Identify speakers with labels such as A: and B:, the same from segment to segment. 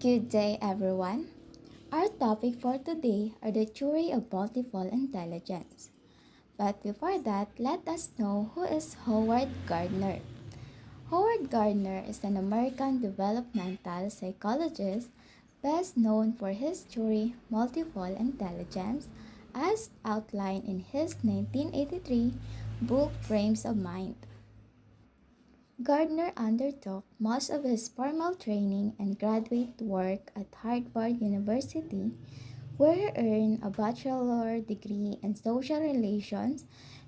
A: Good day, everyone. Our topic for today are the theory of multiple intelligence. But before that, let us know who is Howard Gardner. Howard Gardner is an American developmental psychologist best known for his theory multiple intelligence as outlined in his 1983 book Frames of Mind. Gardner undertook most of his formal training and graduate work at Harvard University, where he earned a bachelor degree in social relations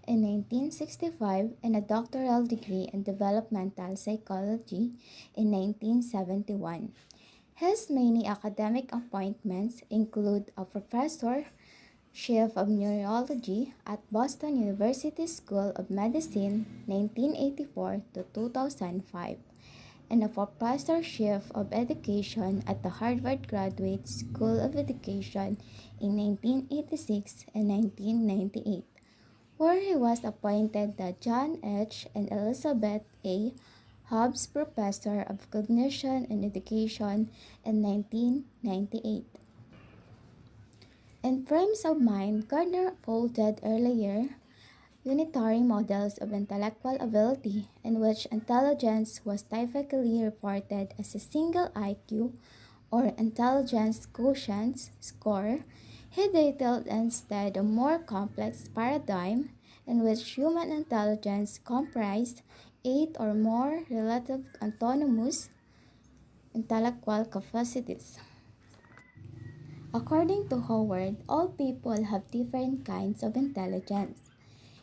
A: in 1965 and a doctoral degree in developmental psychology in 1971. His many academic appointments include a professor Chief of Neurology at Boston University School of Medicine 1984 to 2005 and a Professorship of Education at the Harvard Graduate School of Education in 1986 and 1998, where he was appointed the John H. and Elizabeth A. Hobbs Professor of Cognition and Education in 1998. In Frames of Mind, Gardner folded earlier unitary models of intellectual ability in which intelligence was typically reported as a single IQ or intelligence quotient score. He detailed instead a more complex paradigm in which human intelligence comprised eight or more relative autonomous intellectual capacities. According to Howard, all people have different kinds of intelligence.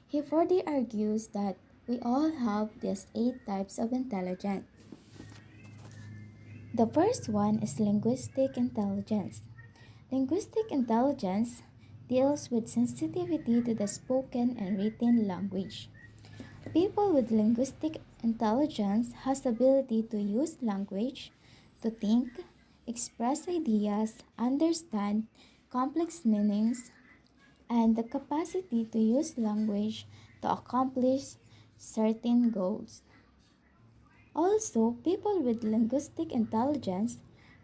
A: He further argues that we all have these eight types of intelligence. The first one is linguistic intelligence. Linguistic intelligence deals with sensitivity to the spoken and written language. People with linguistic intelligence has the ability to use language to think, express ideas, understand complex meanings, and the capacity to use language to accomplish certain goals. Also, people with linguistic intelligence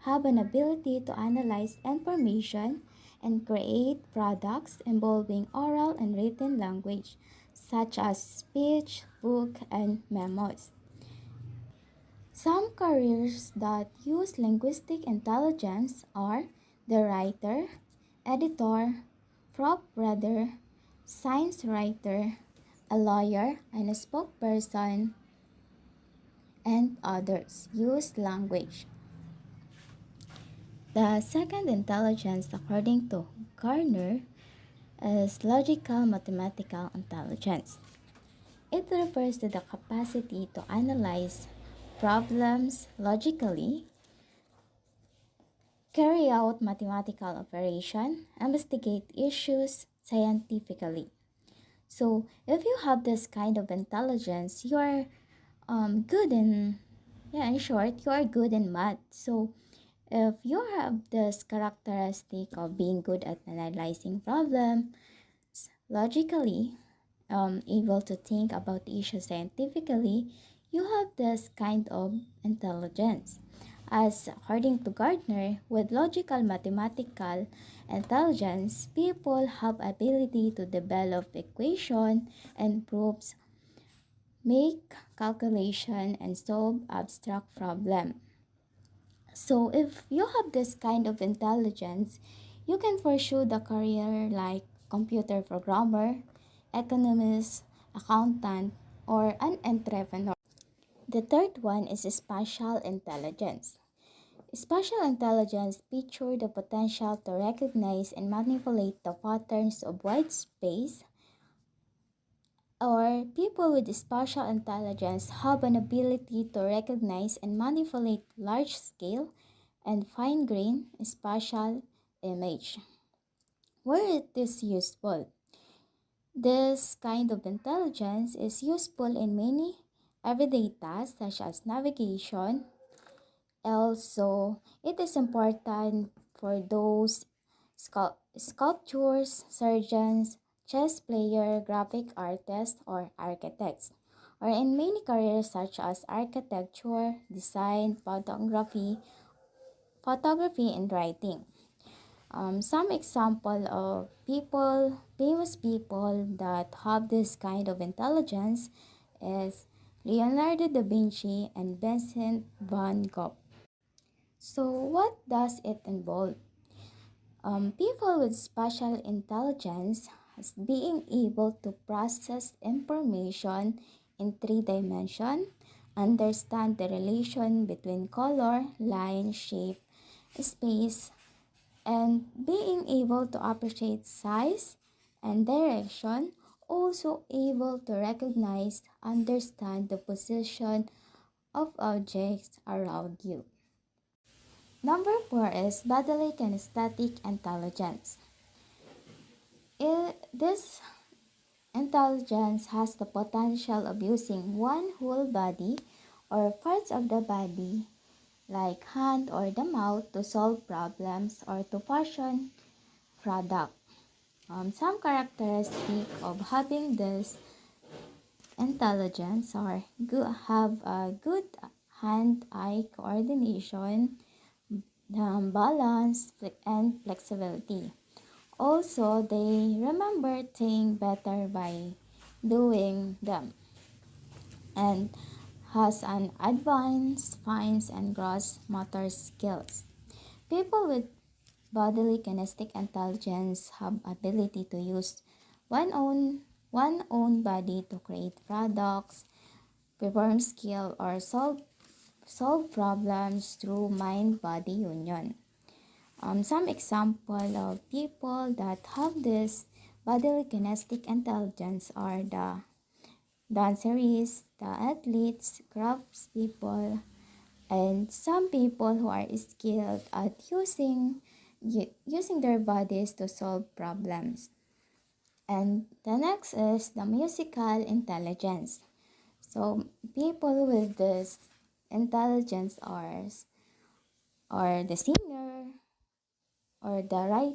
A: have an ability to analyze information and create products involving oral and written language, such as speech, book, and memos. Some careers that use linguistic intelligence are the writer, editor, prop reader, science writer, a lawyer, and a spokesperson, and others use language. The second intelligence, according to Gardner, is logical mathematical intelligence. It refers to the capacity to analyze problems logically, carry out mathematical operation, investigate issues scientifically. So, if you have this kind of intelligence, you are good in short, you are good in math. So, if you have this characteristic of being good at analyzing problems logically, able to think about issues scientifically, you have this kind of intelligence. As according to Gardner, with logical mathematical intelligence, people have ability to develop equation and proofs, make calculation, and solve abstract problem. So if you have this kind of intelligence, you can pursue the career like computer programmer, economist, accountant, or an entrepreneur. The third one is spatial intelligence. Spatial intelligence features the potential to recognize and manipulate the patterns of wide space, or people with spatial intelligence have an ability to recognize and manipulate large scale and fine grained spatial image. Where it is useful? This kind of intelligence is useful in many everyday tasks such as navigation. Also, it is important for those sculptors, surgeons, chess player, graphic artists, or architects, or in many careers such as architecture, design, photography, photography, and writing. Some example of famous people that have this kind of intelligence is Leonardo da Vinci and Vincent van Gogh. So, what does it involve? People with special intelligence as being able to process information in three dimensions, understand the relation between color, line, shape, space, and being able to appreciate size and direction, also able to recognize, understand the position of objects around you. Number four is bodily kinesthetic intelligence. This intelligence has the potential of using one whole body or parts of the body like hand or the mouth to solve problems or to fashion product. Some characteristics of having this intelligence are have a good hand-eye coordination, balance, and flexibility. Also, they remember things better by doing them and has an advanced fine and gross motor skills. People with bodily kinesthetic intelligence have ability to use one own body to create products, perform skill, or solve problems through mind-body union. Some example of people that have this bodily kinesthetic intelligence are the danceries, the athletes, crafts people, and some people who are skilled at using their bodies to solve problems. And the next is the musical intelligence. So people with this intelligence are the singer or the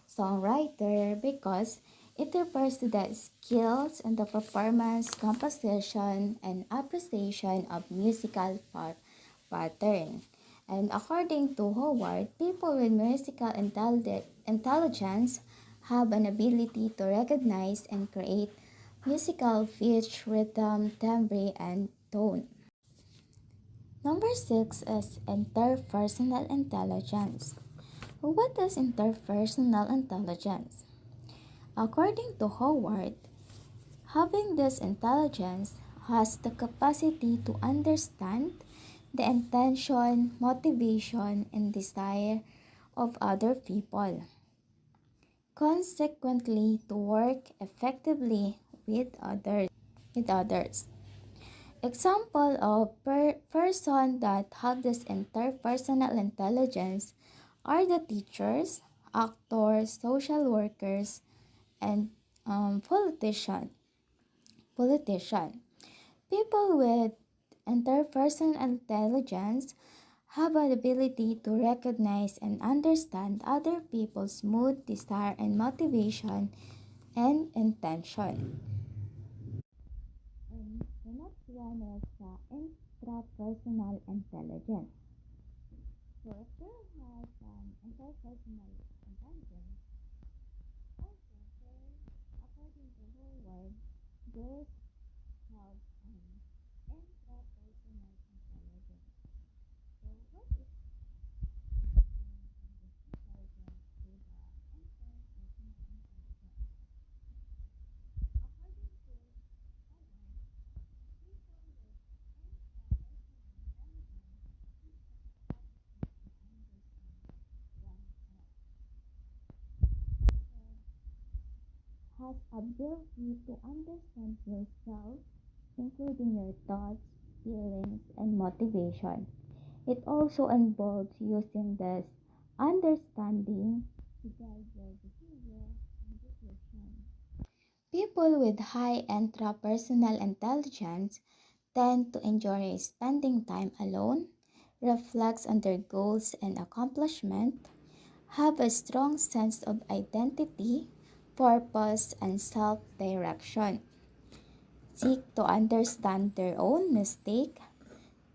A: songwriter because it refers to the skills and the performance, composition, and appreciation of musical pattern. And according to Howard, people with musical intelligence have an ability to recognize and create musical pitch, rhythm, timbre, and tone. Number six is interpersonal intelligence. What is interpersonal intelligence? According to Howard, having this intelligence has the capacity to understand the intention, motivation, and desire of other people. Consequently, to work effectively with others. Example of person that have this interpersonal intelligence are the teachers, actors, social workers, and politician. People with interpersonal intelligence have an ability to recognize and understand other people's mood, desire, and motivation and intention. And the next one is intrapersonal intelligence. So if there has interpersonal intelligence, also according to Howard, girls have intrapersonal intelligence. So what is intelligence to the interpersonal intelligence? According to Howard, people with intrapersonal intelligence has ability to understand yourself, including your thoughts, feelings, and motivation. It also involves using this understanding to guide your behavior and decisions. People with high intrapersonal intelligence tend to enjoy spending time alone, reflects on their goals and accomplishment, have a strong sense of identity, purpose, and self-direction, seek to understand their own mistake,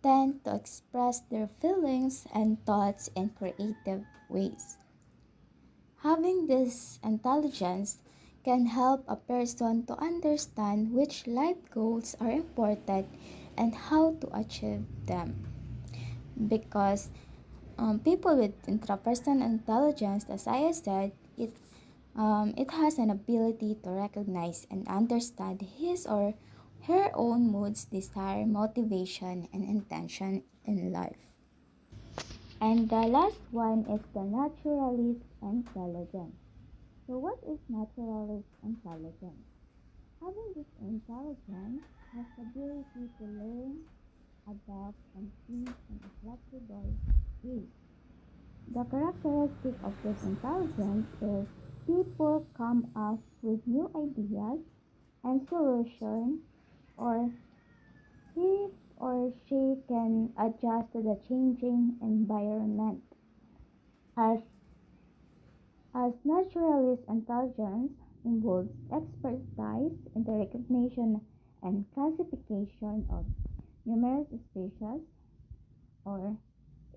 A: tend to express their feelings and thoughts in creative ways. Having this intelligence can help a person to understand which life goals are important and how to achieve them. Because people with intrapersonal intelligence, as I said, it has an ability to recognize and understand his or her own moods, desire, motivation, and intention in life. And the last one is the naturalist intelligence. So, what is naturalist intelligence? Having this intelligence has the ability to learn, adapt, and think in a flexible way. The characteristic of this intelligence is people come up with new ideas and solutions, or he or she can adjust to the changing environment. As, as naturalist intelligence involves expertise in the recognition and classification of numerous species, or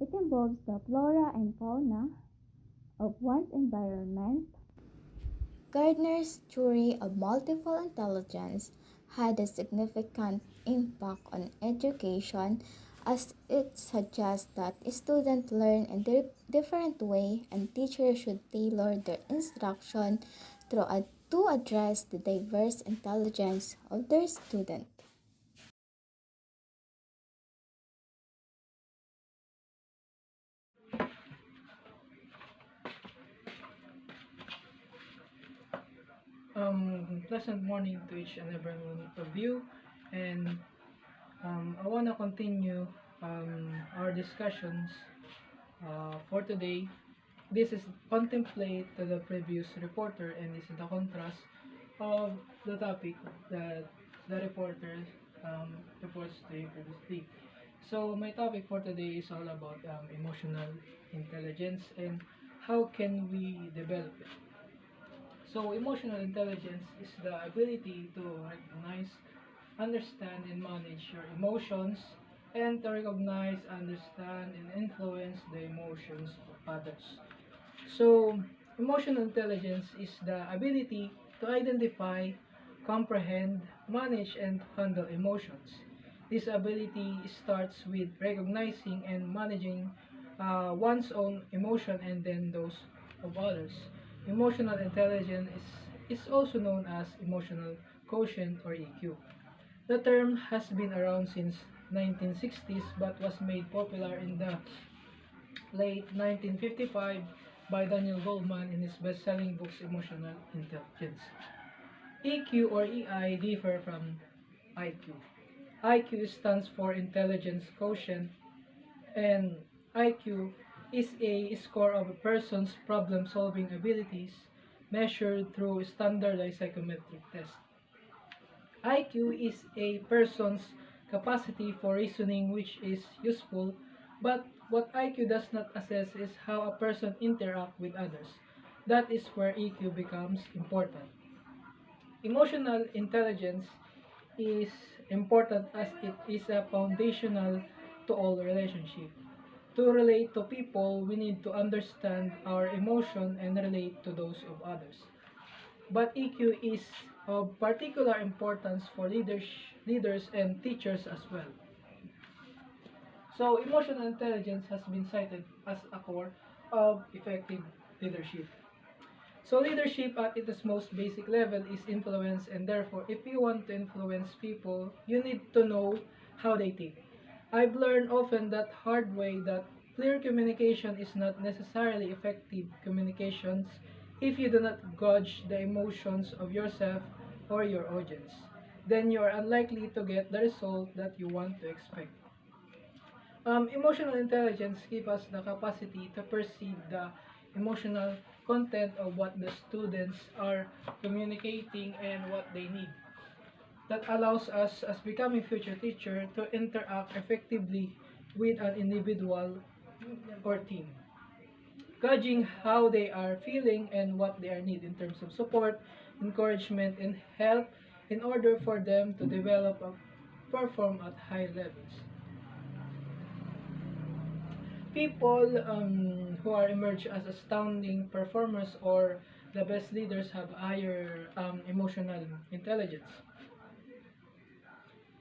A: it involves the flora and fauna of one's environment. Gardner's theory of multiple intelligence had a significant impact on education, as it suggests that students learn in a different way and teachers should tailor their instruction to address the diverse intelligence of their student.
B: Pleasant morning to each and every one of you, and I want to continue our discussions for today. This is contemplate to the previous reporter, and this is the contrast of the topic that the reporter reports to you previously. So my topic for today is all about emotional intelligence and how can we develop it. So, emotional intelligence is the ability to recognize, understand, and manage your emotions, and to recognize, understand, and influence the emotions of others. So, emotional intelligence is the ability to identify, comprehend, manage, and handle emotions. This ability starts with recognizing and managing one's own emotion and then those of others. Emotional intelligence is also known as emotional quotient or EQ. The term has been around since 1960s but was made popular in the late 1955 by Daniel Goleman in his best-selling books Emotional Intelligence. EQ or EI differ from IQ. IQ stands for Intelligence Quotient, and IQ is a score of a person's problem-solving abilities measured through standardized psychometric tests. IQ is a person's capacity for reasoning which is useful, but what IQ does not assess is how a person interacts with others. That is where EQ becomes important. Emotional intelligence is important as it is a foundational to all relationships. To relate to people, we need to understand our emotion and relate to those of others. But EQ is of particular importance for leaders and teachers as well. So, emotional intelligence has been cited as a core of effective leadership. So, leadership at its most basic level is influence, and therefore, if you want to influence people, you need to know how they think. I've learned often that hard way that clear communication is not necessarily effective communications if you do not gauge the emotions of yourself or your audience. Then you are unlikely to get the result that you want to expect. Emotional intelligence gives us the capacity to perceive the emotional content of what the students are communicating and what they need. That allows us as becoming future teacher to interact effectively with an individual or team, gauging how they are feeling and what they are need in terms of support, encouragement, and help in order for them to develop and perform at high levels. People who are emerge as astounding performers or the best leaders have higher emotional intelligence.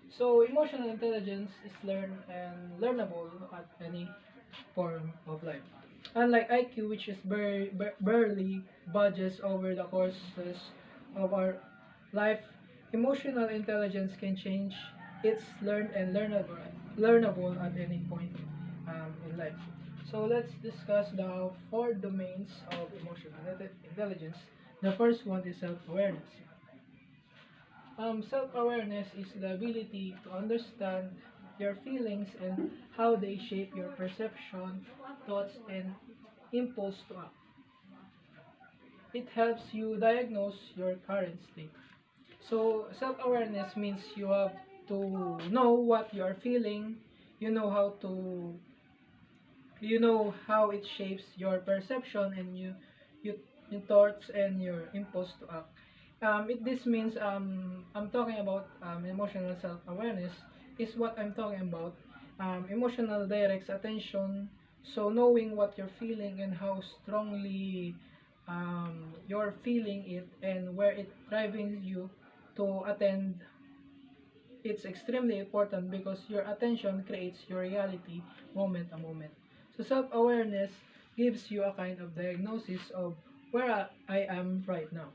B: So emotional intelligence is learned and learnable at any form of life. Unlike IQ, which is barely budgets over the courses of our life, emotional intelligence can change. It's learned and learnable at any point in life. So let's discuss the four domains of emotional intelligence. The first one is self-awareness. Self-awareness is the ability to understand your feelings and how they shape your perception, thoughts, and impulse to act. It helps you diagnose your current state. So, self-awareness means you have to know what you are feeling, you know how to, you know how it shapes your perception and you your thoughts and your impulse to act. This means I'm talking about emotional self-awareness is what I'm talking about. Emotional directs attention, so knowing what you're feeling and how strongly you're feeling it and where it driving you to attend, it's extremely important because your attention creates your reality moment a moment. So self-awareness gives you a kind of diagnosis of where I am right now.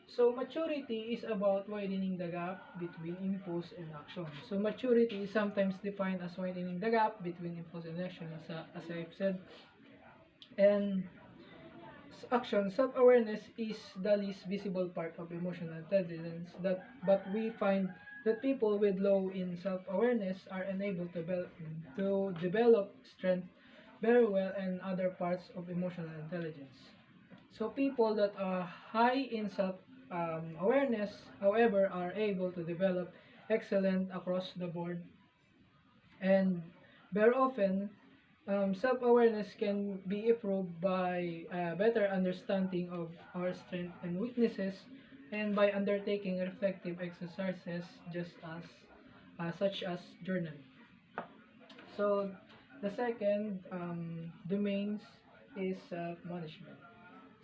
B: So maturity is about widening the gap between impulse and action. So maturity is sometimes defined as widening the gap between impulse and action, as I've said. And action, self-awareness is the least visible part of emotional intelligence. But we find that people with low in self-awareness are unable to develop strength very well in other parts of emotional intelligence. So people that are high in self awareness, however, are able to develop excellent across the board, and very often self-awareness can be improved by a better understanding of our strengths and weaknesses and by undertaking reflective exercises just as such as journaling. So the second domains is self-management.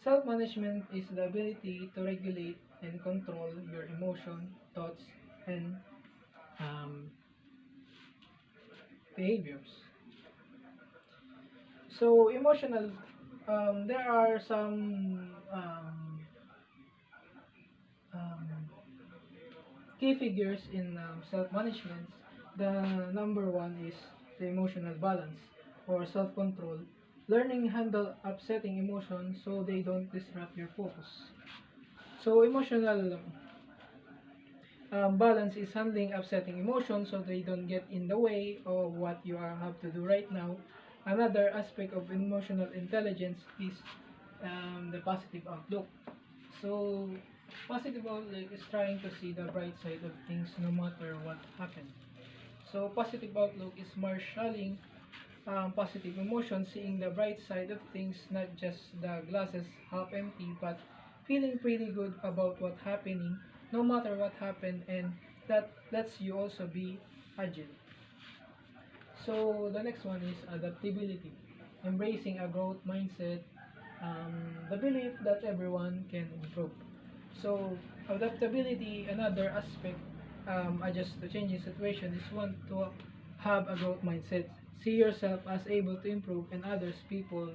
B: Self-management is the ability to regulate and control your emotion, thoughts, and um, behaviors. So emotional, there are some um, key figures in self-management. The number one is the emotional balance or self-control. Learning handle upsetting emotions so they don't disrupt your focus. So emotional balance is handling upsetting emotions so they don't get in the way of what you have to do right now. Another aspect of emotional intelligence is the positive outlook. So, positive outlook is trying to see the bright side of things no matter what happens. So, positive outlook is marshalling positive emotions, seeing the bright side of things, not just the glasses half empty, but feeling pretty good about what's happening, no matter what happened, and that lets you also be agile. So the next one is adaptability, embracing a growth mindset, the belief that everyone can improve. So adaptability, another aspect, adjust to changing situation is one to have a growth mindset. See yourself as able to improve and others people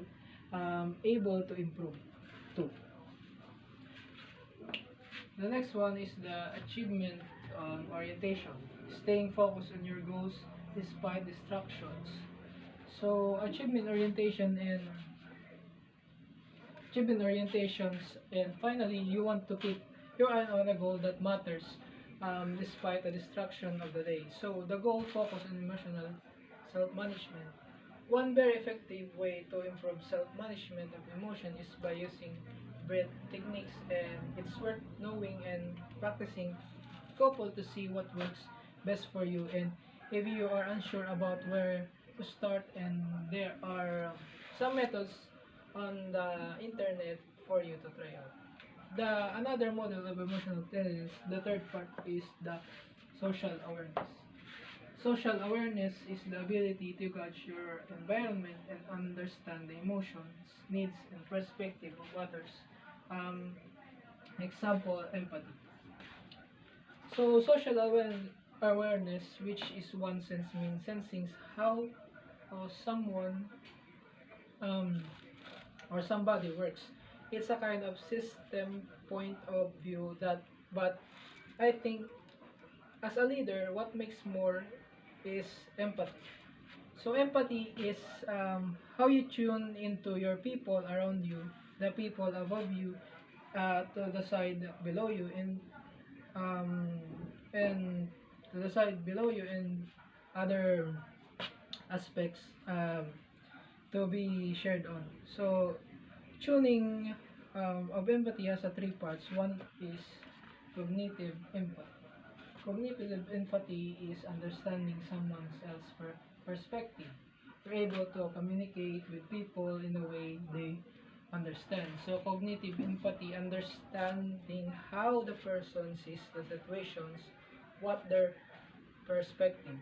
B: able to improve too. The next one is the achievement orientation, staying focused on your goals despite distractions. So achievement orientations, and finally you want to keep your eye on a goal that matters despite the distraction of the day. So the goal focus on emotional self-management. One very effective way to improve self-management of emotion is by using breath techniques, and it's worth knowing and practicing couple to see what works best for you. And if you are unsure about where to start, and there are some methods on the internet for you to try out. The another model of emotional intelligence, the third part is the social awareness. Social awareness is the ability to gauge your environment and understand the emotions, needs, and perspective of others. Um, Example, empathy. So, awareness, which is one sense means sensing how someone um, or somebody works. It's a kind of system point of view that, but I think as a leader, what makes more is empathy. So empathy is how you tune into your people around you, the people above you, to the side below you, um, and to the side below you, and other aspects to be shared on. So tuning of empathy has a three parts. One is cognitive empathy. Cognitive empathy is understanding someone else's perspective. You're able to communicate with people in a way they understand. So cognitive empathy, understanding how the person sees the situations, what their perspective.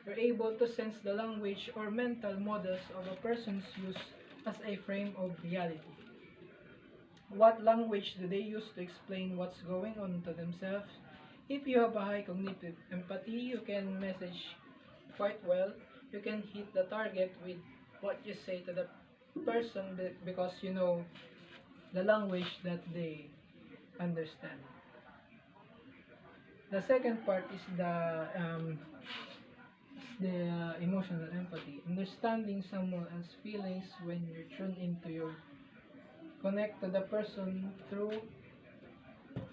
B: You're able to sense the language or mental models of a person's use as a frame of reality. What language do they use to explain what's going on to themselves? If you have a high cognitive empathy, you can message quite well. You can hit the target with what you say to the person because you know the language that they understand. The second part is the emotional empathy, understanding someone else's feelings when you're tuned into your connect to the person through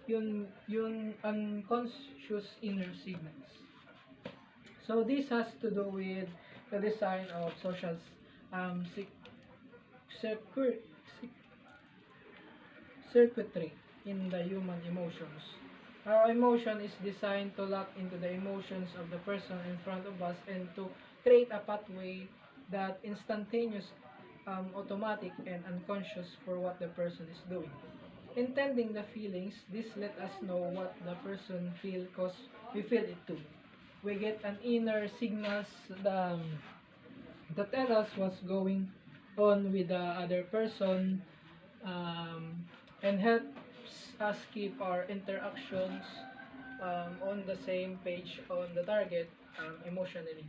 B: yung unconscious inner signals. So this has to do with the design of social um, circuit, circuitry in the human emotions. Our emotion is designed to lock into the emotions of the person in front of us and to create a pathway that instantaneous, automatic, and unconscious for what the person is doing. Intending the feelings, this let us know what the person feel because we feel it too. We get an inner signals that tell us what's going on with the other person, um, and helps us keep our interactions on the same page on the target emotionally.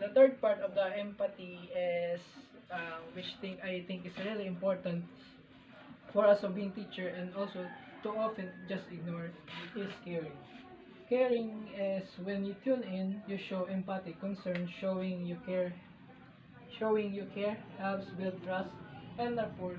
B: The third part of the empathy is which thing I think is really important for us of being teacher and also too often just ignore is caring. Caring is when you tune in, you show empathic concern, showing you care helps build trust and rapport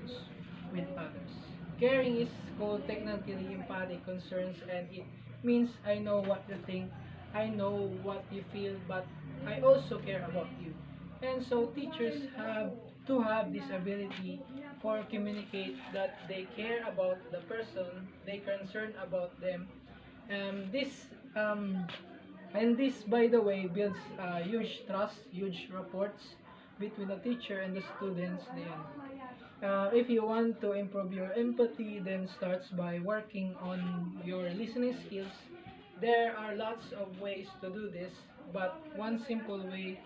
B: with others. Caring is called technically empathic concerns, and it means I know what you think, I know what you feel, but I also care about you. And so teachers have to have this ability for communicate that they care about the person, they concern about them. This and this, by the way, builds huge trust, huge rapports between the teacher and the students. Then, if you want to improve your empathy, then starts by working on your listening skills. There are lots of ways to do this, but one simple way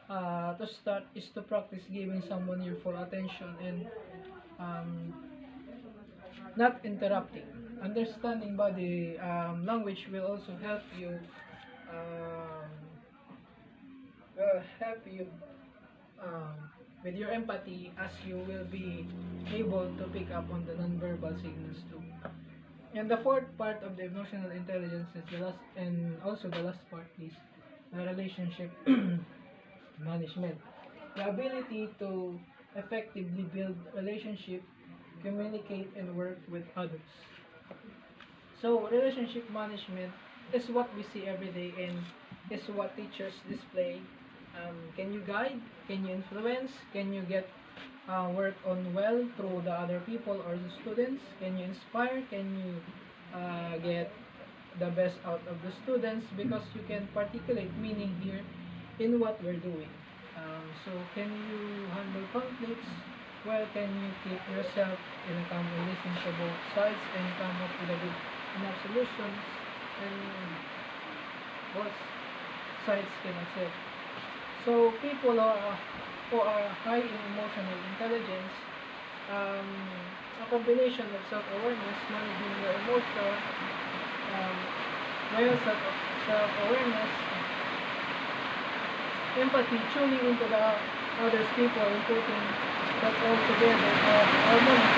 B: to start is to practice giving someone your full attention and um, not interrupting. Understanding body language will also um, help you um, with your empathy, as you will be able to pick up on the nonverbal signals too. And the fourth part of the emotional intelligence is the last, and also the last part is the relationship management. The ability to effectively build relationship, communicate, and work with others. So relationship management is what we see every day and is what teachers display. Can you guide? Can you influence? Can you get work on well through the other people or the students? Can you inspire? Can you get the best out of the students? Because you can particulate meaning here in what we're doing. So can you handle conflicts? Well, can you keep yourself in a calm and listen to both sides and come up with a good enough solutions? And what's sides can accept. So people who are high in emotional intelligence, um, a combination of self-awareness, managing your emotion, um, well self-awareness, empathy, tuning into the others people, and putting that all together, harmony